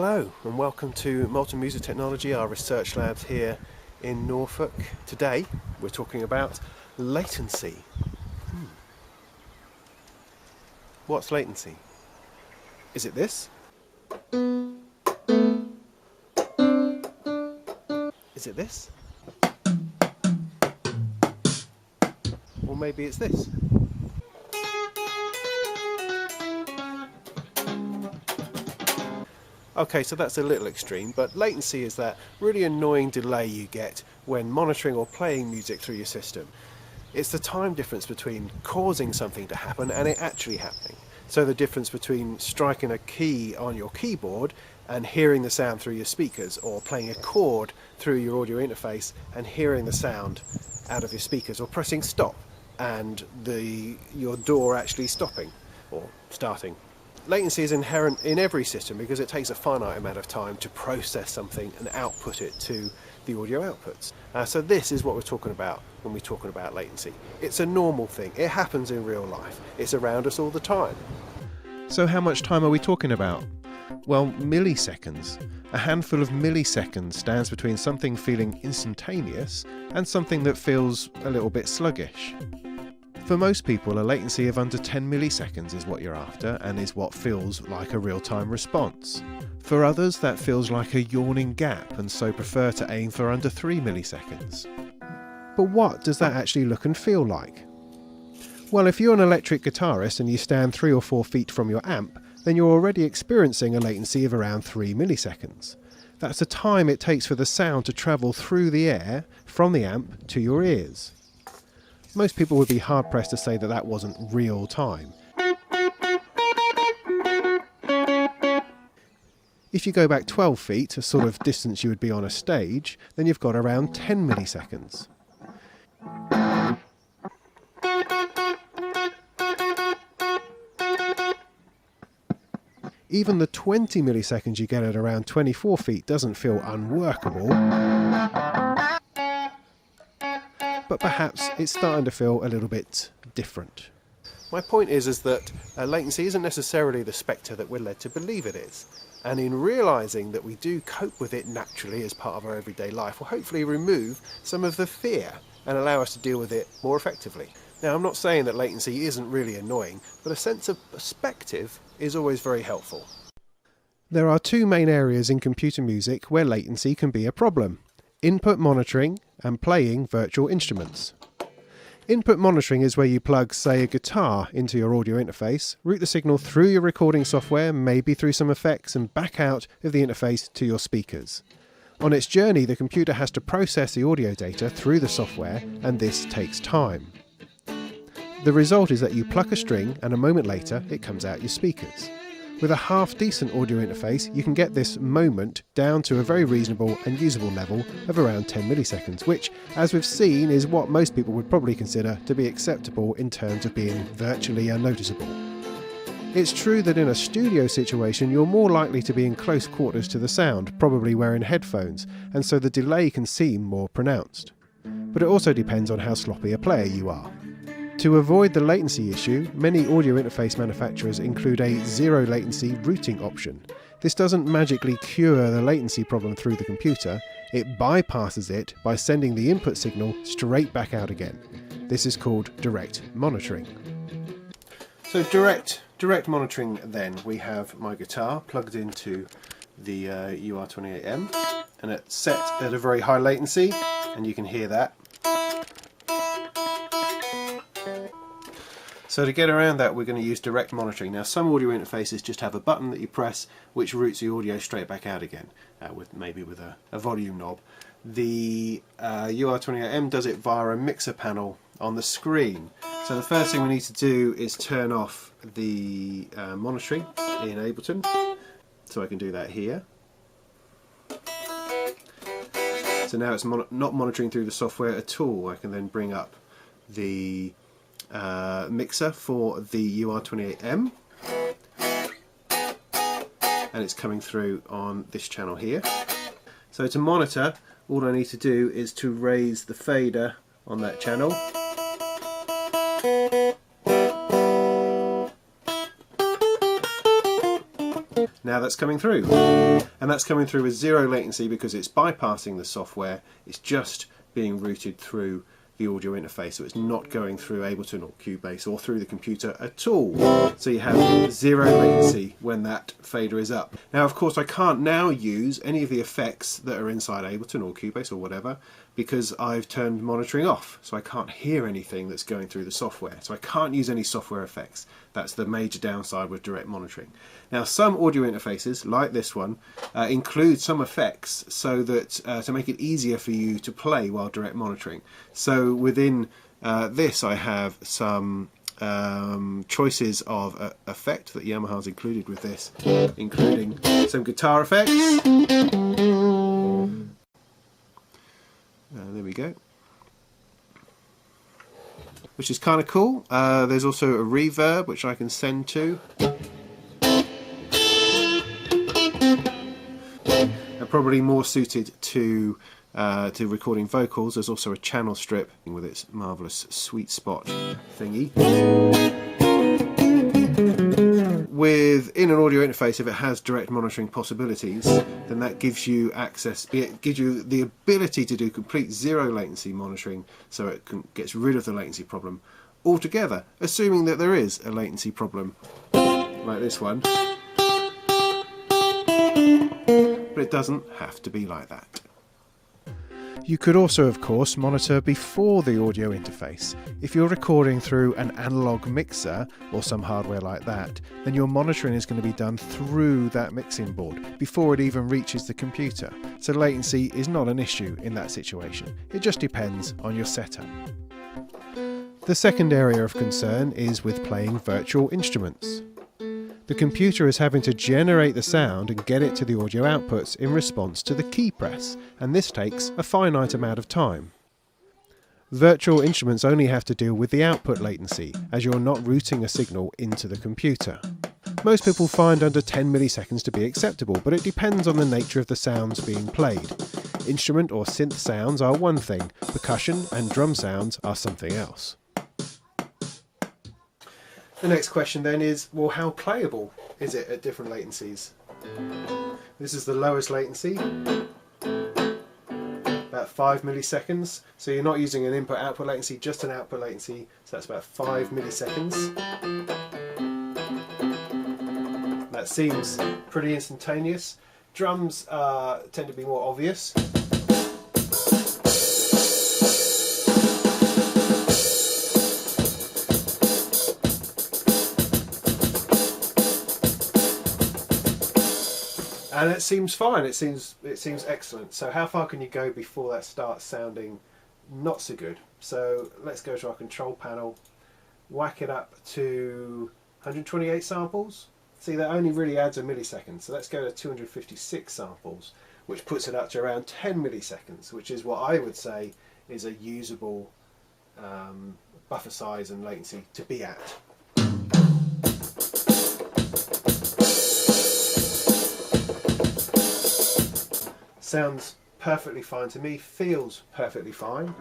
Hello and welcome to Molten Music Technology, our research labs here in Norfolk. Today we're talking about latency. What's latency? Is it this? Is it this? Or maybe it's this? Okay, so that's a little extreme, but latency is that really annoying delay you get when monitoring or playing music through your system. It's the time difference between causing something to happen and it actually happening. So the difference between striking a key on your keyboard and hearing the sound through your speakers, or playing a chord through your audio interface and hearing the sound out of your speakers, or pressing stop and your door actually stopping or starting. Latency is inherent in every system because it takes a finite amount of time to process something and output it to the audio outputs. So this is what we're talking about when we're talking about latency. It's a normal thing. It happens in real life. It's around us all the time. So how much time are we talking about? Well, milliseconds. A handful of milliseconds stands between something feeling instantaneous and something that feels a little bit sluggish. For most people, a latency of under 10 milliseconds is what you're after and is what feels like a real-time response. For others, that feels like a yawning gap and so prefer to aim for under 3 milliseconds. But what does that actually look and feel like? Well, if you're an electric guitarist and you stand 3 or 4 feet from your amp, then you're already experiencing a latency of around 3 milliseconds. That's the time it takes for the sound to travel through the air from the amp to your ears. Most people would be hard-pressed to say that that wasn't real time. If you go back 12 feet, a sort of distance you would be on a stage, then you've got around 10 milliseconds. Even the 20 milliseconds you get at around 24 feet doesn't feel unworkable. But perhaps it's starting to feel a little bit different. My point is that latency isn't necessarily the spectre that we're led to believe it is. And in realising that we do cope with it naturally as part of our everyday life, will hopefully remove some of the fear and allow us to deal with it more effectively. Now, I'm not saying that latency isn't really annoying, but a sense of perspective is always very helpful. There are two main areas in computer music where latency can be a problem: input monitoring and playing virtual instruments. Input monitoring is where you plug, say, a guitar into your audio interface, route the signal through your recording software, maybe through some effects, and back out of the interface to your speakers. On its journey, the computer has to process the audio data through the software, and this takes time. The result is that you pluck a string, and a moment later, it comes out your speakers. With a half-decent audio interface, you can get this moment down to a very reasonable and usable level of around 10 milliseconds, which, as we've seen, is what most people would probably consider to be acceptable in terms of being virtually unnoticeable. It's true that in a studio situation, you're more likely to be in close quarters to the sound, probably wearing headphones, and so the delay can seem more pronounced. But it also depends on how sloppy a player you are. To avoid the latency issue, many audio interface manufacturers include a zero latency routing option. This doesn't magically cure the latency problem through the computer, it bypasses it by sending the input signal straight back out again. This is called direct monitoring. So direct monitoring then, we have my guitar plugged into the UR28M and it's set at a very high latency, and you can hear that. So to get around that, we're going to use direct monitoring. Now, some audio interfaces just have a button that you press which routes the audio straight back out again, maybe with a volume knob. The UR28M does it via a mixer panel on the screen. So the first thing we need to do is turn off the monitoring in Ableton. So I can do that here. So now it's not monitoring through the software at all. I can then bring up the mixer for the UR28M, and it's coming through on this channel here. So to monitor, all I need to do is to raise the fader on that channel, Now that's coming through, and that's coming through with zero latency because it's bypassing the software. It's just being routed through the audio interface, so it's not going through Ableton or Cubase or through the computer at all. So you have zero latency when that fader is up. Now of course I can't now use any of the effects that are inside Ableton or Cubase or whatever, because I've turned monitoring off, so I can't hear anything that's going through the software. So I can't use any software effects. That's the major downside with direct monitoring. Now some audio interfaces, like this one, include some effects so that to make it easier for you to play while direct monitoring. So within this I have some choices of effect that Yamaha's included with this, including some guitar effects. There we go. Which is kind of cool. There's also a reverb which I can send to. And probably more suited to recording vocals. There's also a channel strip with its marvellous sweet spot thingy. Within an audio interface, if it has direct monitoring possibilities, then that gives you access, it gives you the ability to do complete zero latency monitoring, so it gets rid of the latency problem altogether, assuming that there is a latency problem, like this one. But it doesn't have to be like that. You could also, of course, monitor before the audio interface. If you're recording through an analog mixer or some hardware like that, then your monitoring is going to be done through that mixing board before it even reaches the computer. So latency is not an issue in that situation. It just depends on your setup. The second area of concern is with playing virtual instruments. The computer is having to generate the sound and get it to the audio outputs in response to the key press, and this takes a finite amount of time. Virtual instruments only have to deal with the output latency, as you're not routing a signal into the computer. Most people find under 10 milliseconds to be acceptable, but it depends on the nature of the sounds being played. Instrument or synth sounds are one thing, percussion and drum sounds are something else. The next question then is, well, how playable is it at different latencies? This is the lowest latency, about 5 milliseconds. So you're not using an input-output latency, just an output latency. So that's about 5 milliseconds. That seems pretty instantaneous. Drums tend to be more obvious. And it seems fine. It seems excellent. So how far can you go before that starts sounding not so good? So let's go to our control panel, whack it up to 128 samples. See, that only really adds a millisecond. So let's go to 256 samples, which puts it up to around 10 milliseconds, which is what I would say is a usable buffer size and latency to be at. Sounds perfectly fine to me, feels perfectly fine.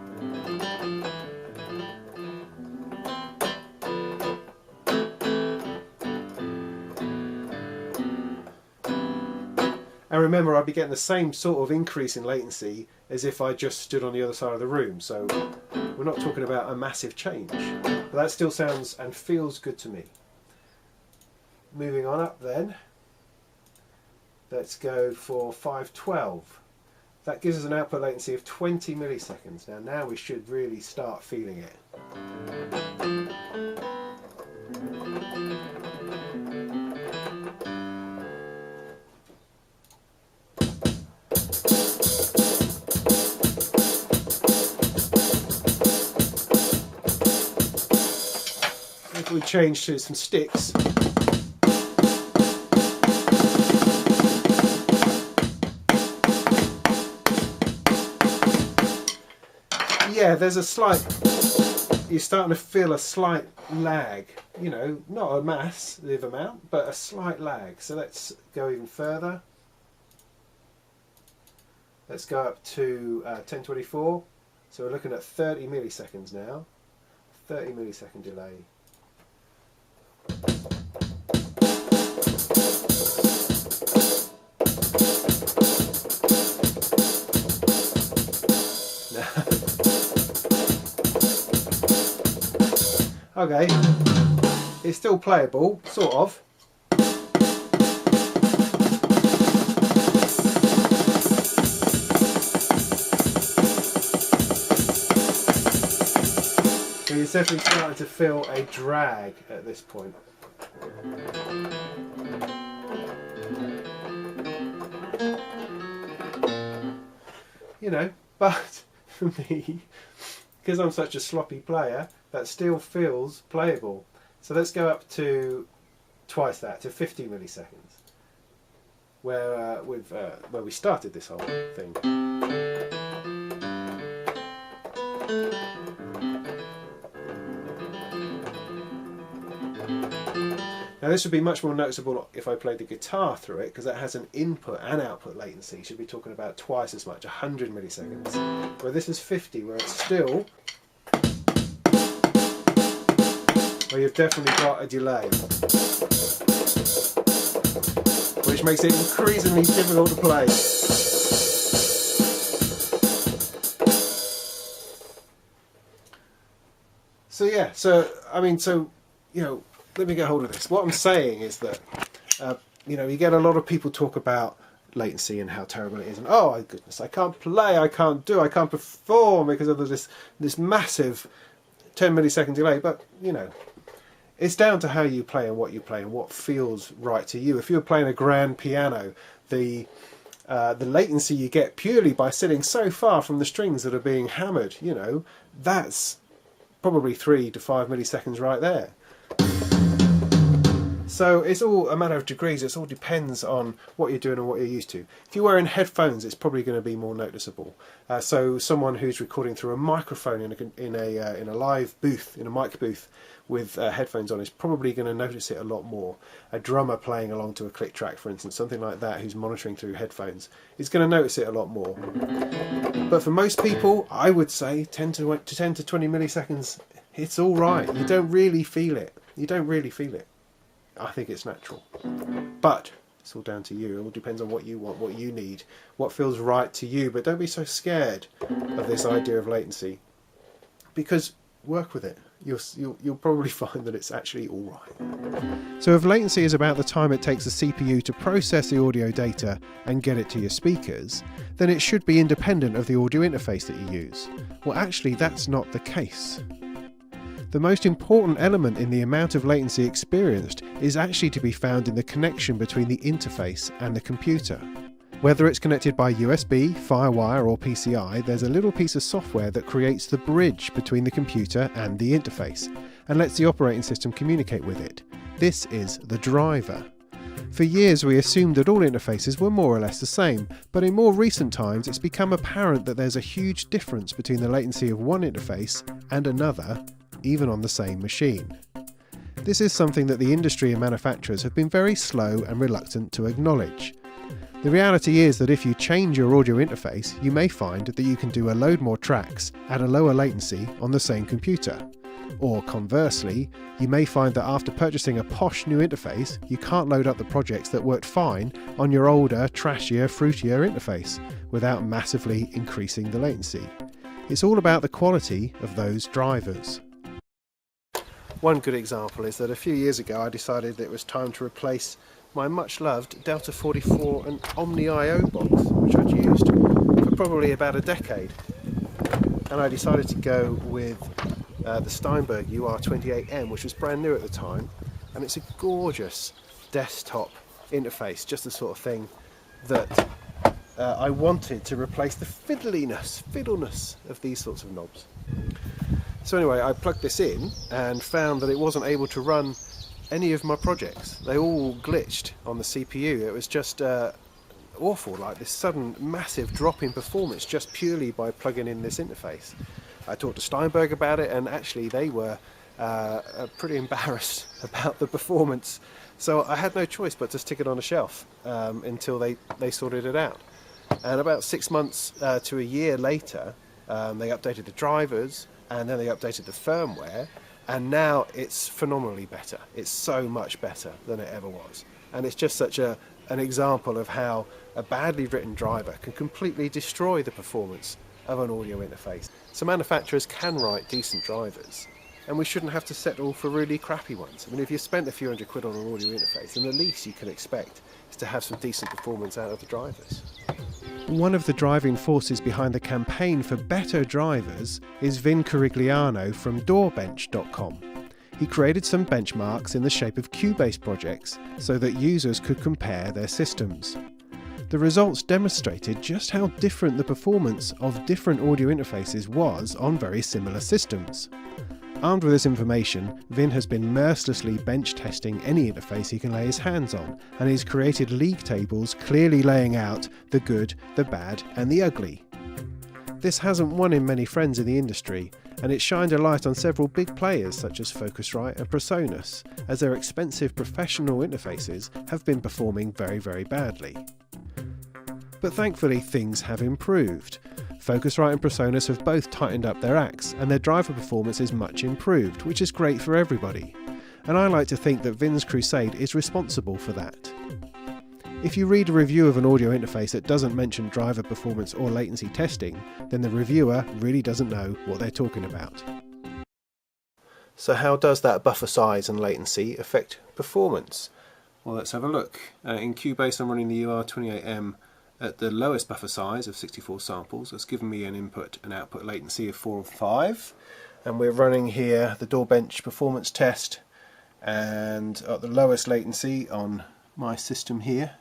And remember, I'd be getting the same sort of increase in latency as if I just stood on the other side of the room, so we're not talking about a massive change. But that still sounds and feels good to me. Moving on up then, let's go for 512. That gives us an output latency of 20 milliseconds. Now we should really start feeling it. If we change to some sticks, yeah, there's a slight, you're starting to feel a slight lag, you know, not a massive amount, but a slight lag. So let's go even further. Let's go up to 1024. So we're looking at 30 milliseconds now, 30 millisecond delay. Okay, it's still playable, sort of. So you're definitely starting to feel a drag at this point. You know, but for me, because I'm such a sloppy player, that still feels playable. So let's go up to twice that, to 50 milliseconds, where we started this whole thing. Now this would be much more noticeable if I played the guitar through it, because that has an input and output latency. You should be talking about twice as much, 100 milliseconds. Where this is 50, where it's still, well, you've definitely got a delay, which makes it increasingly difficult to play. So yeah, you know, let me get hold of this. What I'm saying is that, you know, you get a lot of people talk about latency and how terrible it is, and oh my goodness, I can't play, I can't perform because of this massive 10 millisecond delay. But you know, it's down to how you play and what you play and what feels right to you. If you're playing a grand piano, the latency you get purely by sitting so far from the strings that are being hammered, you know, that's probably 3 to 5 milliseconds right there. So it's all a matter of degrees. It all depends on what you're doing and what you're used to. If you're wearing headphones, it's probably going to be more noticeable. So someone who's recording through a microphone in a live booth, in a mic booth with headphones on, is probably going to notice it a lot more. A drummer playing along to a click track, for instance, something like that, who's monitoring through headphones, is going to notice it a lot more. But for most people, I would say 10 to 20 milliseconds, it's all right. You don't really feel it. You don't really feel it. I think it's natural. But it's all down to you. It all depends on what you want, what you need, what feels right to you. But don't be so scared of this idea of latency, because work with it. You'll probably find that it's actually all right. So if latency is about the time it takes the CPU to process the audio data and get it to your speakers, then it should be independent of the audio interface that you use. Well, actually, that's not the case. The most important element in the amount of latency experienced is actually to be found in the connection between the interface and the computer. Whether it's connected by USB, FireWire or PCI, there's a little piece of software that creates the bridge between the computer and the interface and lets the operating system communicate with it. This is the driver. For years we assumed that all interfaces were more or less the same, but in more recent times it's become apparent that there's a huge difference between the latency of one interface and another, even on the same machine. This is something that the industry and manufacturers have been very slow and reluctant to acknowledge. The reality is that if you change your audio interface, you may find that you can do a load more tracks at a lower latency on the same computer. Or conversely, you may find that after purchasing a posh new interface, you can't load up the projects that worked fine on your older, trashier, fruitier interface without massively increasing the latency. It's all about the quality of those drivers. One good example is that a few years ago I decided that it was time to replace my much loved Delta 44 and Omni I/O box, which I'd used for probably about a decade. And I decided to go with the Steinberg UR28M, which was brand new at the time, and it's a gorgeous desktop interface, just the sort of thing that I wanted to replace the fiddleness of these sorts of knobs. So anyway, I plugged this in and found that it wasn't able to run any of my projects. They all glitched on the CPU. It was just awful, like this sudden massive drop in performance just purely by plugging in this interface. I talked to Steinberg about it, and actually they were pretty embarrassed about the performance. So I had no choice but to stick it on a shelf until they sorted it out. And about 6 months to a year later, they updated the drivers, and then they updated the firmware, and now it's phenomenally better. It's so much better than it ever was. And it's just such an example of how a badly written driver can completely destroy the performance of an audio interface. So manufacturers can write decent drivers, and we shouldn't have to settle for really crappy ones. I mean, if you spent a few £100 on an audio interface, then the least you can expect is to have some decent performance out of the drivers. One of the driving forces behind the campaign for better drivers is Vin Corigliano from doorbench.com. He created some benchmarks in the shape of Cubase projects so that users could compare their systems. The results demonstrated just how different the performance of different audio interfaces was on very similar systems. Armed with this information, Vin has been mercilessly bench testing any interface he can lay his hands on, and he's created league tables clearly laying out the good, the bad and the ugly. This hasn't won him many friends in the industry, and it shined a light on several big players such as Focusrite and PreSonus, as their expensive professional interfaces have been performing very, very badly. But thankfully things have improved. Focusrite and PreSonus have both tightened up their acts, and their driver performance is much improved, which is great for everybody. And I like to think that Vin's crusade is responsible for that. If you read a review of an audio interface that doesn't mention driver performance or latency testing, then the reviewer really doesn't know what they're talking about. So how does that buffer size and latency affect performance? Well, let's have a look. In Cubase I'm running the UR28M at the lowest buffer size of 64 samples. That's given me an input and output latency of 4 and 5. And we're running here the Doorbench performance test, and at the lowest latency on my system here,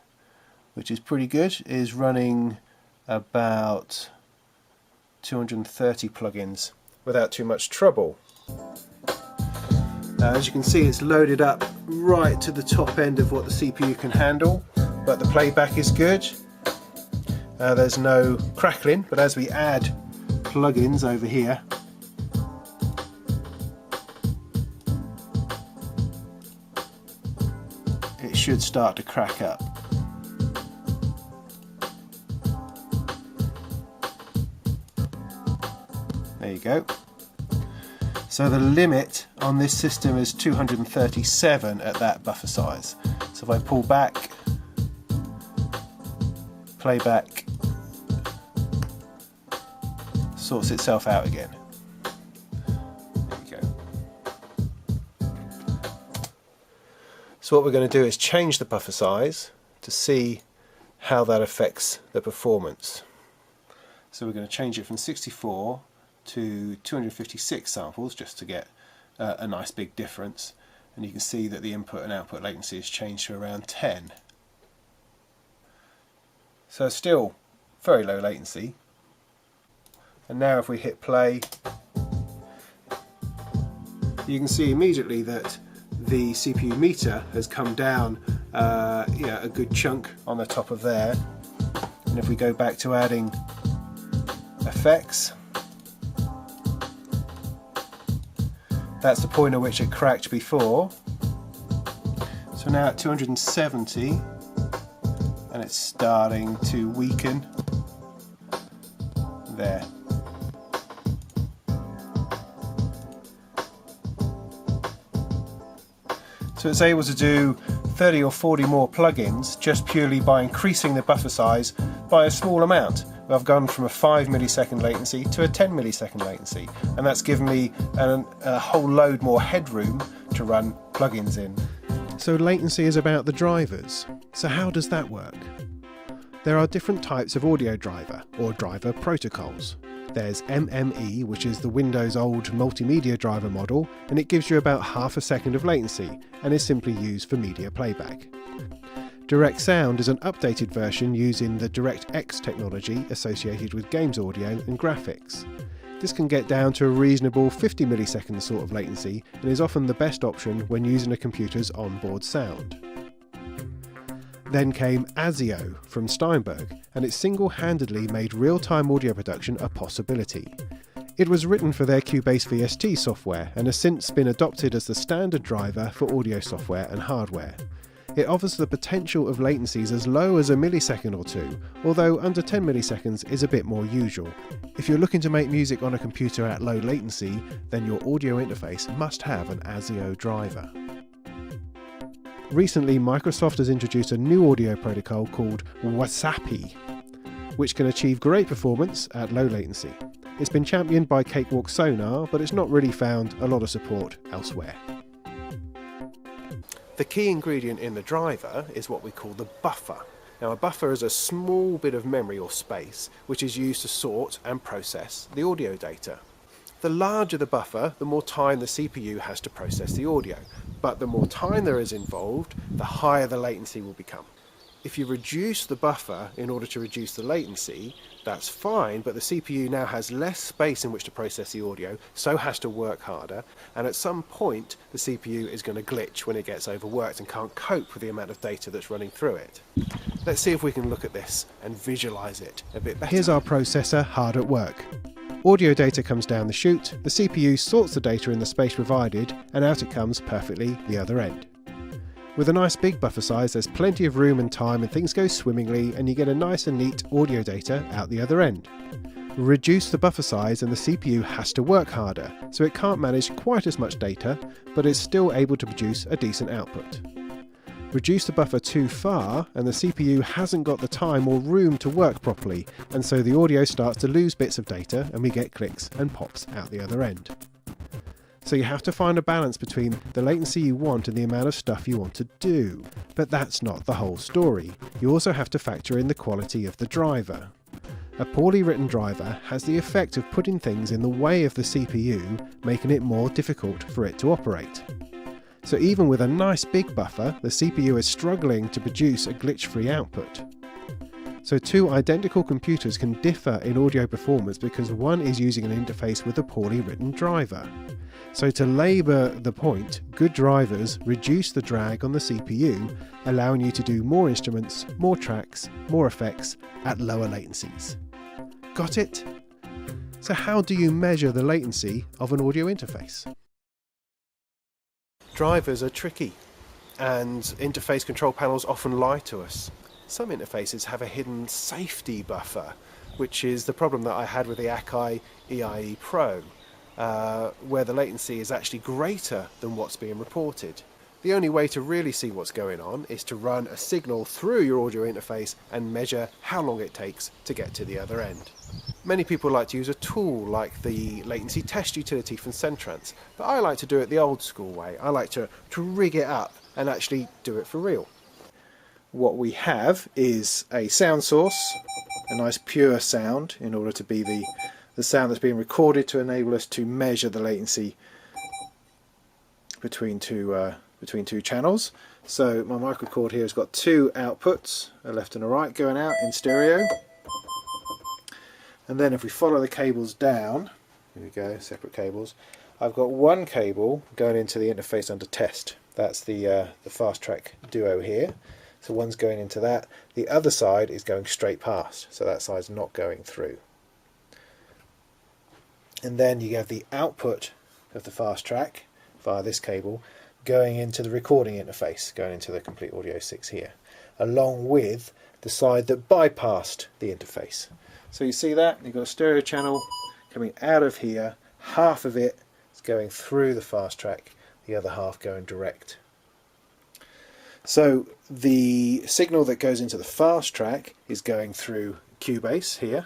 which is pretty good, is running about 230 plugins without too much trouble. As you can see, it's loaded up right to the top end of what the CPU can handle, but the playback is good. There's no crackling, but as we add plugins over here, it should start to crack up. There you go. So the limit on this system is 237 at that buffer size. So if I pull back, playback sorts itself out again. There you go. So what we're going to do is change the buffer size to see how that affects the performance. So we're going to change it from 64 to 256 samples just to get a nice big difference, and you can see that the input and output latency has changed to around 10. So still very low latency. And now if we hit play, you can see immediately that the CPU meter has come down a good chunk on the top of there. And if we go back to adding effects, that's the point at which it cracked before. So now at 270, and it's starting to weaken there. So it's able to do 30 or 40 more plugins just purely by increasing the buffer size by a small amount. I've gone from a 5 millisecond latency to a 10 millisecond latency, and that's given me a whole load more headroom to run plugins in. So latency is about the drivers. So how does that work? There are different types of audio driver, or driver protocols. There's MME, which is the Windows old multimedia driver model, and it gives you about half a second of latency, and is simply used for media playback. Direct Sound is an updated version using the DirectX technology associated with games audio and graphics. This can get down to a reasonable 50 millisecond sort of latency, and is often the best option when using a computer's onboard sound. Then came ASIO from Steinberg, and it single-handedly made real-time audio production a possibility. It was written for their Cubase VST software, and has since been adopted as the standard driver for audio software and hardware. It offers the potential of latencies as low as a millisecond or two, although under 10 milliseconds is a bit more usual. If you're looking to make music on a computer at low latency, then your audio interface must have an ASIO driver. Recently, Microsoft has introduced a new audio protocol called Wasapi, which can achieve great performance at low latency. It's been championed by Cakewalk Sonar, but it's not really found a lot of support elsewhere. The key ingredient in the driver is what we call the buffer. Now, a buffer is a small bit of memory or space which is used to sort and process the audio data. The larger the buffer, the more time the CPU has to process the audio, but the more time there is involved, the higher the latency will become. If you reduce the buffer in order to reduce the latency, that's fine, but the CPU now has less space in which to process the audio, so has to work harder, and at some point the CPU is going to glitch when it gets overworked and can't cope with the amount of data that's running through it. Let's see if we can look at this and visualize it a bit better. Here's our processor hard at work. Audio data comes down the chute, the CPU sorts the data in the space provided, and out it comes perfectly the other end. With a nice big buffer size, there's plenty of room and time and things go swimmingly and you get a nice and neat audio data out the other end. Reduce the buffer size and the CPU has to work harder, so it can't manage quite as much data, but is still able to produce a decent output. Reduce the buffer too far and the CPU hasn't got the time or room to work properly, and so the audio starts to lose bits of data and we get clicks and pops out the other end. So you have to find a balance between the latency you want and the amount of stuff you want to do. But that's not the whole story. You also have to factor in the quality of the driver. A poorly written driver has the effect of putting things in the way of the CPU, making it more difficult for it to operate. So even with a nice big buffer, the CPU is struggling to produce a glitch-free output. So two identical computers can differ in audio performance because one is using an interface with a poorly written driver. So to labour the point, good drivers reduce the drag on the CPU, allowing you to do more instruments, more tracks, more effects at lower latencies. Got it? So how do you measure the latency of an audio interface? Drivers are tricky, and interface control panels often lie to us. Some interfaces have a hidden safety buffer, which is the problem that I had with the Akai EIE Pro. Where the latency is actually greater than what's being reported. The only way to really see what's going on is to run a signal through your audio interface and measure how long it takes to get to the other end. Many people like to use a tool like the latency test utility from Centrance, but I like to do it the old school way. I like to rig it up and actually do it for real. What we have is a sound source, a nice pure sound in order to be the sound that's being recorded to enable us to measure the latency between two channels. So my microcord here has got two outputs, a left and a right, going out in stereo. And then if we follow the cables down, here we go, separate cables, I've got one cable going into the interface under test. That's the fast track duo here. So one's going into that. The other side is going straight past, so that side's not going through. And then you have the output of the fast track via this cable going into the recording interface, going into the Complete Audio 6 here, along with the side that bypassed the interface. So you see that? You've got a stereo channel coming out of here, half of it is going through the fast track, the other half going direct. So the signal that goes into the fast track is going through Cubase here.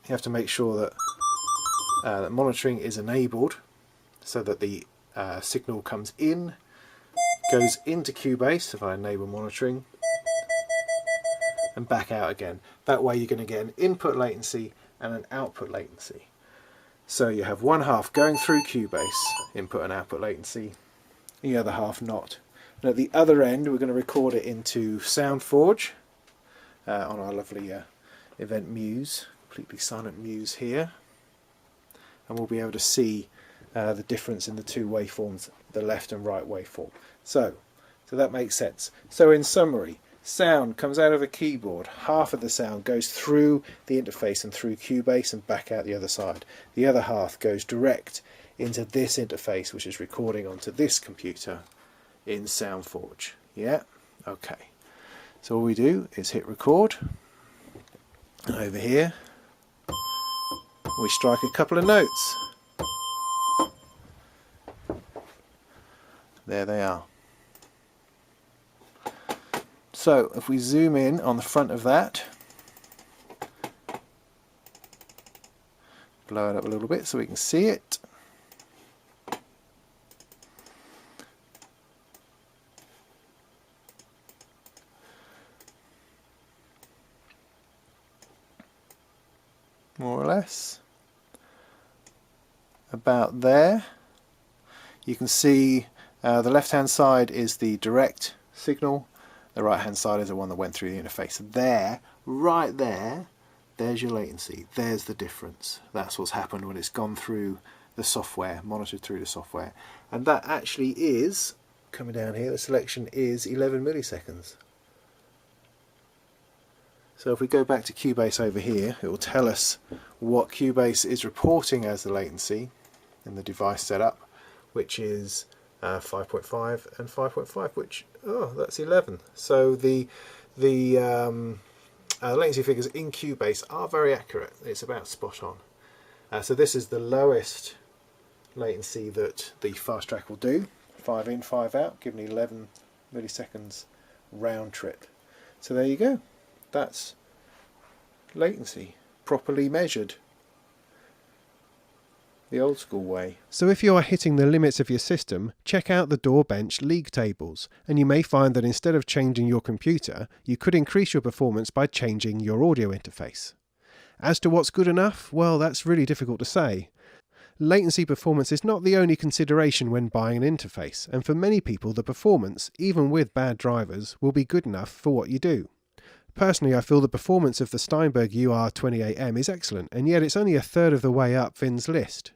You have to make sure that that monitoring is enabled so that the signal comes in, goes into Cubase if I enable monitoring, and back out again. That way you're going to get an input latency and an output latency. So you have one half going through Cubase, input and output latency, the other half not. And at the other end we're going to record it into SoundForge on our lovely event Muse. Completely silent Muse here, and we'll be able to see the difference in the two waveforms, the left and right waveform. So that makes sense. So in summary, sound comes out of a keyboard, half of the sound goes through the interface and through Cubase and back out the other side. The other half goes direct into this interface, which is recording onto this computer in SoundForge. Yeah? Okay. So all we do is hit record, and over here we strike a couple of notes. There they are. So if we zoom in on the front of that, blow it up a little bit so we can see it. More or less. About there. You can see the left hand side is the direct signal, the right hand side is the one that went through the interface. There, right there, there's your latency, there's the difference. That's what's happened when it's gone through the software, monitored through the software. And that actually is, coming down here, the selection is 11 milliseconds. So if we go back to Cubase over here, it will tell us what Cubase is reporting as the latency in the device setup, which is 5.5 and 5.5, which, oh, that's 11. So the latency figures in Cubase are very accurate. It's about spot on. So this is the lowest latency that the fast track will do. 5 in, 5 out, giving 11 milliseconds round trip. So there you go. That's latency, properly measured. The old school way. So if you are hitting the limits of your system, check out the Door Bench league tables, and you may find that instead of changing your computer, you could increase your performance by changing your audio interface. As to what's good enough, well, that's really difficult to say. Latency performance is not the only consideration when buying an interface, and for many people the performance, even with bad drivers, will be good enough for what you do. Personally, I feel the performance of the Steinberg UR28M is excellent, and yet it's only a third of the way up Vin's list.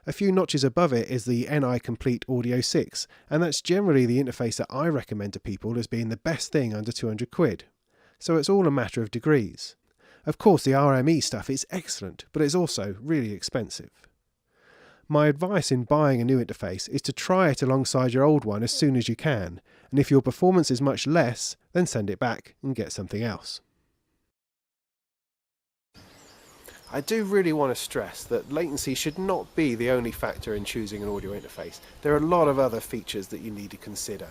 A few notches above it is the NI Complete Audio 6, and that's generally the interface that I recommend to people as being the best thing under 200 quid. So it's all a matter of degrees. Of course the RME stuff is excellent, but it's also really expensive. My advice in buying a new interface is to try it alongside your old one as soon as you can, and if your performance is much less, then send it back and get something else. I do really want to stress that latency should not be the only factor in choosing an audio interface. There are a lot of other features that you need to consider.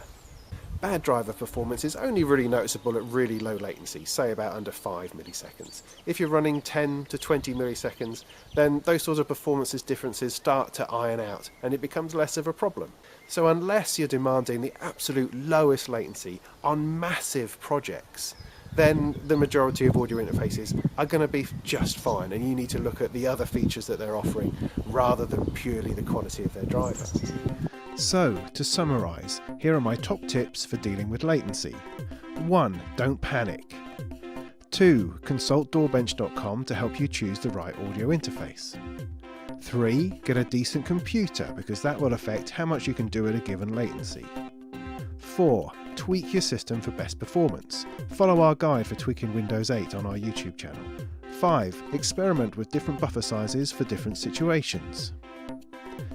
Bad driver performance is only really noticeable at really low latency, say about under 5 milliseconds. If you're running 10 to 20 milliseconds, then those sorts of performance differences start to iron out and it becomes less of a problem. So unless you're demanding the absolute lowest latency on massive projects, then the majority of audio interfaces are going to be just fine, and you need to look at the other features that they're offering rather than purely the quality of their driver. So, to summarise, here are my top tips for dealing with latency. 1. Don't panic. 2. Consult doorbench.com to help you choose the right audio interface. 3. Get a decent computer, because that will affect how much you can do at a given latency. 4. Tweak your system for best performance. Follow our guide for tweaking Windows 8 on our YouTube channel. 5. Experiment with different buffer sizes for different situations.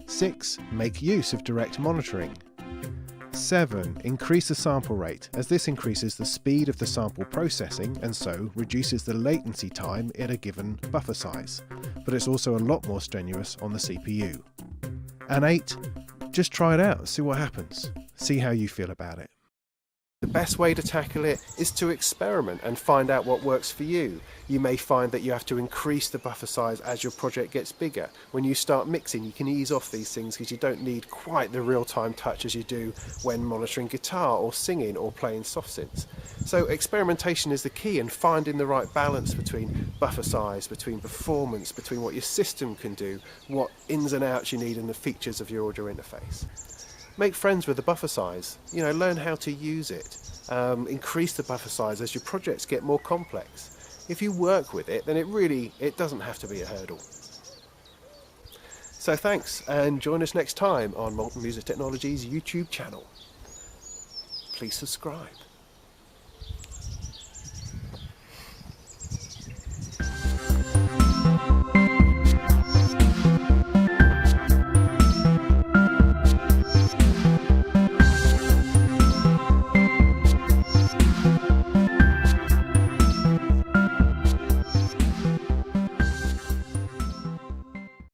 6. Make use of direct monitoring. 7. Increase the sample rate, as this increases the speed of the sample processing and so reduces the latency time in a given buffer size, but it's also a lot more strenuous on the CPU. And 8. Just try it out, see what happens. See how you feel about it. The best way to tackle it is to experiment and find out what works for you. You may find that you have to increase the buffer size as your project gets bigger. When you start mixing, you can ease off these things because you don't need quite the real-time touch as you do when monitoring guitar or singing or playing soft synths. So experimentation is the key, and finding the right balance between buffer size, between performance, between what your system can do, what ins and outs you need, and the features of your audio interface. Make friends with the buffer size, learn how to use it. Increase the buffer size as your projects get more complex. If you work with it, then it doesn't have to be a hurdle. So thanks, and join us next time on Molten Music Technology's YouTube channel. Please subscribe.